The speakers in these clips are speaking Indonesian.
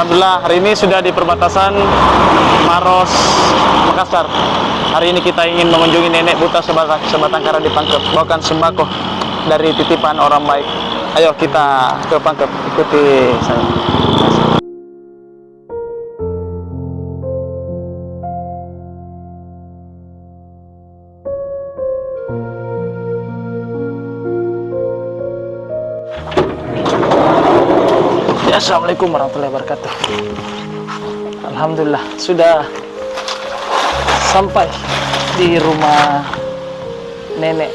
Alhamdulillah hari ini sudah di perbatasan Maros Makassar. Hari ini kita ingin mengunjungi nenek buta sebatang kara di Pangkep, bawakan sembako dari titipan orang baik. Ayo kita ke Pangkep, ikuti saya. Assalamualaikum warahmatullahi wabarakatuh. Alhamdulillah sudah sampai di rumah nenek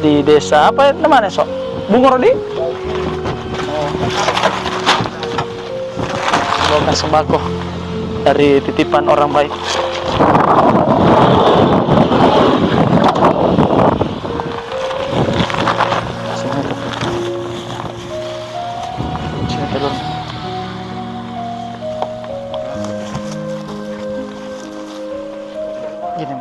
di desa apa namanya sok Bungorodi. Bawakan sembako dari titipan orang baik. Gini,